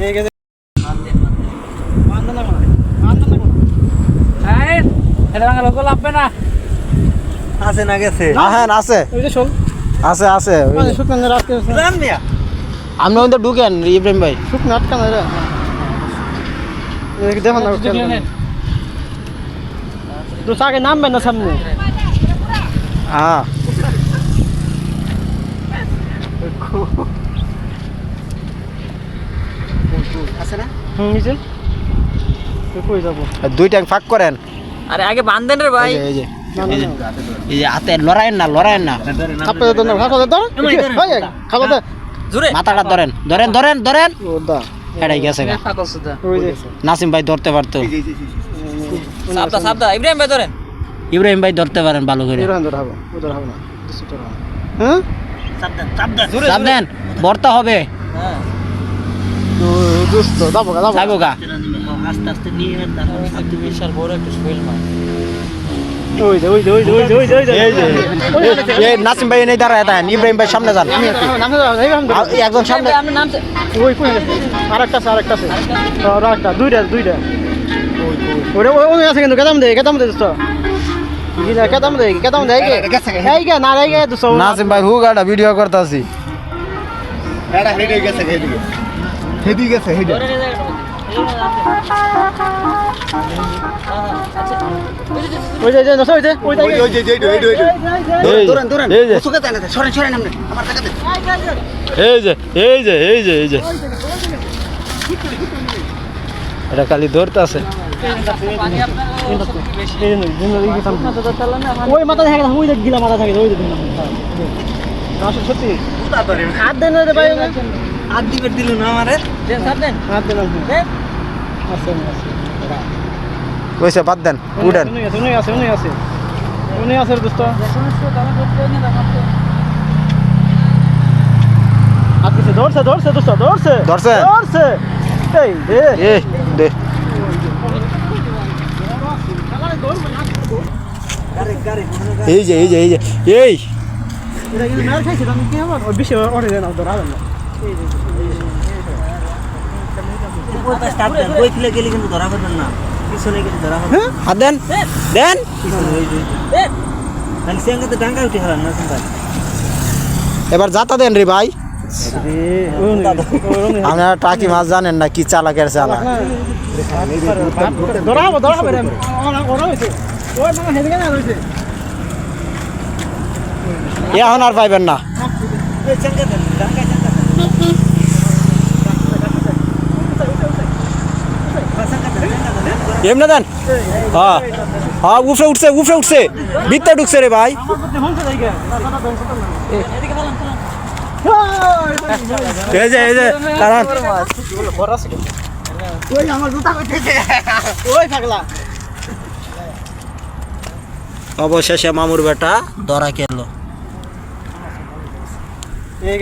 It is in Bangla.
এই গেছে এটা ভাঙা লোক লাগবে না। আছে না গেছে হ্যাঁ আছে ওই যে শোল আছে আছে শুকনো রাখতে জান মিয়া আপনি ওদের ঢুকেন ইব্রাহিম ভাই শুকনো আটকা না রে এই দেখো না তো সাকে নামবেন না সামনে হ্যাঁ আছে না নিচে তো কই যাব দুই ট্যাঙ্ক ফাঁক করেন আরে আগে বাঁধেন রে ভাই। এই যে এই যে হাতে লড়াইয়েন না আপনি তো না খাওয়া দাও ভাই খাওয়া দাও জোরে মাথাটা ধরেন ধরেন ধরেন ধরেন ওদা এটাই গেছে গা। পাগল সুদা। ওই যে নাসিম ভাই ধরতে পারতো সাবদা সাবদা ইব্রাহিম ভাই ধরেন। ইব্রাহিম ভাই ধরতে পারেন ভালো করে এর আন্দর হবে ওদর হবে না দুটোর হবে হ্যাঁ সাবধান সাবধান জোরে চাপ দেন ভরতে হবে হ্যাঁ তো দোস্ত যাবো যাবো গা আস্তে আস্তে নিয়ে তারপর সাবধান বিশাল বড় একটা শৈল মাছ। ওই যে ওই যে ওই যে ওই যে ওই যে ওই যে এই যে এই নাসিম ভাই নেই দাঁড়ায় দেন ইব্রাহিম ভাই সামনে যান নামে যাও এই নাম এই একজন সামনে আপনি নামছে ওই কই গেছে আরেকটা আছে আরেকটা দুইটা ওরে ওই আছে কিন্তু কেদাম দে দোস্ত গিলা কেদাম দে এই গে না রে গে দোস্ত নাসিম ভাই হুগাটা ভিডিও করতেছি এডা হেডে গেছে হেডি গেছে হেডে ধরে নিয়ে যাও ওই যে দোস্ত ওই যে ধরেন এই যে সুকে জানা সরে নামনে আমার টাকা দে এই যে এটা খালি ধরতে আছে পানি আপনার ওই মাথা থাকে না ওই গিলা মাথা থাকে ওই দেখুন আসলে সত্যি হাত দেন রে ভাই হাত দিবে দিল না আমারে দেন সাবধান হাত দেন দেন আছে কইছে বাদ দেন উড়েন উনি আছে দোস্ত সমস্যা কাম করতে না আমাকে হাত দিছে ধরছে দোস্ত ধরছে এই দে এই যে এই এটা কিন্তু মার খাইছে আমি কি আমার বেশি অর্ডার দেন ধরা দেন না ওটা স্টার্ট দেন ওই ফিলে গেলে কিন্তু ধরা পড়বেন না পিছনে গেলে ধরা হবে হাত দেন দেন পিছনে ওই যে দেন মানে সঙ্গে তো ডাঙ্গা উঠে হলাম না ভাই এবার যাতা দেন রে ভাই আপনারা টাকি মাছ জানেন না কি চালাকের চালা ধরা হবে রে ওরা হইছে ওই মানে হেদে না হইছে এখন আর পাইবেন না এই সঙ্গে দেন ডাঙ্গা এমনি দেন হ্যাঁ হ্যাঁ উঠছে ভিতরে ঢুকছে রে ভাই আমার প্রতি হংস জায়গা দাদা দংশ তো না এদিকে বলেন এই যে কারণ ওই আমার জুতা কইতেছে ওই পাগলা অবশেষে মামুর বেটা ধরা খেলো এই